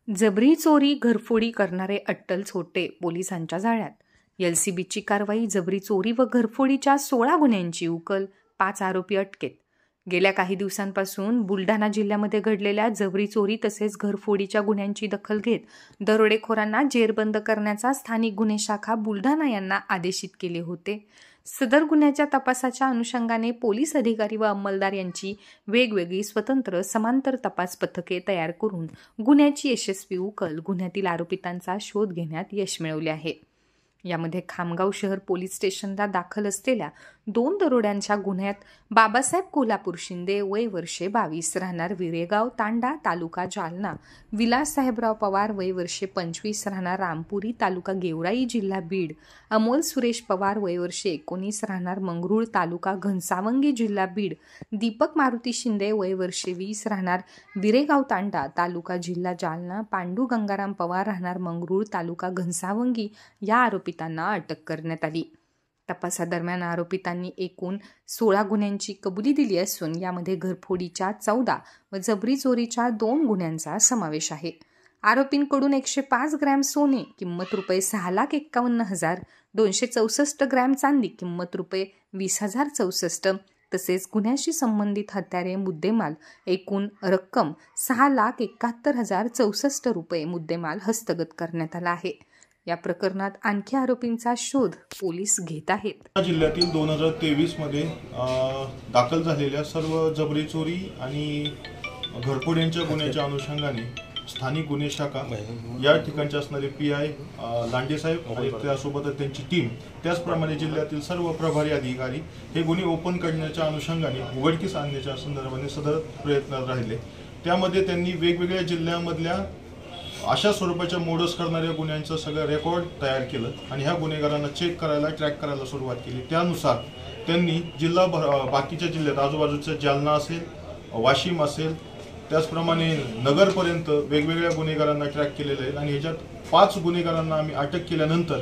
जबरी चोरी घरफोडी करणारे अट्टल चोरटे पोलिसांच्या जाळ्यात। एलसीबीची कारवाई। जबरी चोरी व घरफोडीच्या 16 गुन्ह्यांची उकल, 5 आरोपी अटकेत। गेल्या काही दिवसांपासून बुलढाणा जिल्ह्यामध्ये घडलेल्या जबरी चोरी तसेच घरफोडीच्या गुन्ह्यांची दखल घेत दरोडेखोरांना जेरबंद करण्याचा स्थानिक गुन्हे शाखा बुलढाणा यांना आदेशित केले होते। सदर गुन्ह्याच्या तपासाच्या अनुषंगाने पोलीस अधिकारी व अंमलदार यांची वेगवेगळी स्वतंत्र समांतर तपास पथके तयार करून गुन्ह्याची यशस्वी उकल, गुन्ह्यातील आरोपितांचा शोध घेण्यात यश मिळवले आहे। यामध्ये खामगाव शहर पोलीस स्टेशनला दाखल असलेल्या 2 दरोड्यांच्या गुन्ह्यात बाबासाहेब कोल्हापूर शिंदे वय वर्षे 22 राहणार विरेगाव तांडा तालुका जालना, विलास साहेबराव पवार वय वर्षे 25 राहणार रामपुरी तालुका गेवराई जिल्हा बीड, अमोल सुरेश पवार वय वर्षे 19 राहणार मंगरुळ तालुका घनसावंगी जिल्हा बीड, दीपक मारुती शिंदे वय वर्षे 20 राहणार विरेगाव तांडा तालुका जिल्हा जालना, पांडू गंगाराम पवार राहणार मंगरुळ तालुका घनसावंगी या आरोपितांना अटक करण्यात आली। तपासादरम्यान आरोपितांनी एकूण 16 गुन्ह्यांची कबुली दिली असून यामध्ये घरफोडीच्या 14 व जबरी चोरीच्या 2 गुन्ह्यांचा समावेश आहे। आरोपींकडून 105 ग्रॅम सोने किंमत रुपये 6,51,000, 264 ग्रॅम चांदी किंमत रुपये 20,064 तसेच गुन्ह्याशी संबंधित हत्यारे मुद्देमाल एकूण रक्कम 6,71,064 रुपये मुद्देमाल हस्तगत करण्यात आला आहे। या प्रकरणात आणखी आरोपींचा शोध पोलीस घेत आहेत। जिल्ह्यातील 2023 मध्ये दाखल झालेल्या सर्व जबरी चोरी आणि घरफोड्यांच्या गुन्ह्याच्या अनुषंगाने स्थानिक गुन्हे शाखा या ठिकाणचे असणारे PI लांडे साहेब आणि त्यासोबतच त्यांची टीम, त्याचप्रमाणे जिल्ह्यातील सर्व प्रभारी अधिकारी हे गुन्हे ओपन करण्याच्या अनुषंगाने उघडकीस आणण्याच्या संदर्भाने सदर प्रयत्न राहिले। त्यामध्ये त्यांनी वेगवेगळ्या जिल्ह्यांमधल्या अशा स्वरूपाच्या मोडस करणाऱ्या गुन्ह्यांचं सगळं रेकॉर्ड तयार केलं आणि ह्या गुन्हेगारांना चेक करायला, ट्रॅक करायला सुरुवात केली। त्यानुसार त्यांनी बाकीच्या जिल्ह्यात आजूबाजूच्या जालना असेल, वाशिम असेल, त्याचप्रमाणे नगरपर्यंत वेगवेगळ्या गुन्हेगारांना ट्रॅक केलेले आहेत आणि ह्याच्यात 5 गुन्हेगारांना आम्ही अटक केल्यानंतर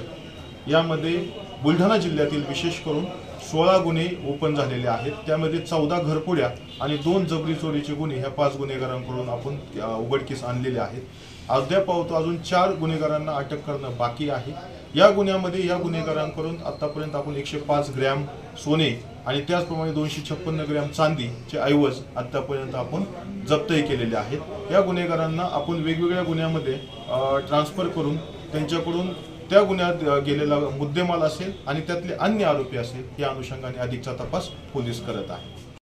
यामध्ये बुलढाणा जिल्ह्यातील विशेष करून 16 गुन्हे ओपन झालेले आहेत। त्यामध्ये 14 घरफोड्या आणि 2 जबरी चोरीचे गुन्हे ह्या 5 गुन्हेगारांकडून आपण उघडकीस आणलेले आहेत। अद्याप अजून 4 गुन्हेगारांना अटक करणं बाकी आहे। या गुन्ह्यामध्ये या गुन्हेगारांकडून आतापर्यंत आपण 105 ग्रॅम सोने आणि त्याचप्रमाणे 256 ग्रॅम चांदीचे ऐवज आतापर्यंत आपण जप्तही केलेले आहेत। या गुन्हेगारांना आपण वेगवेगळ्या गुन्ह्यामध्ये ट्रान्सफर करून त्यांच्याकडून त्या गुन्ह्यात गेलेला मुद्देमाल असेल आणि त्यातले अन्य आरोपी असेल या अनुषंगाने अधिकचा तपास पोलीस करत आहे।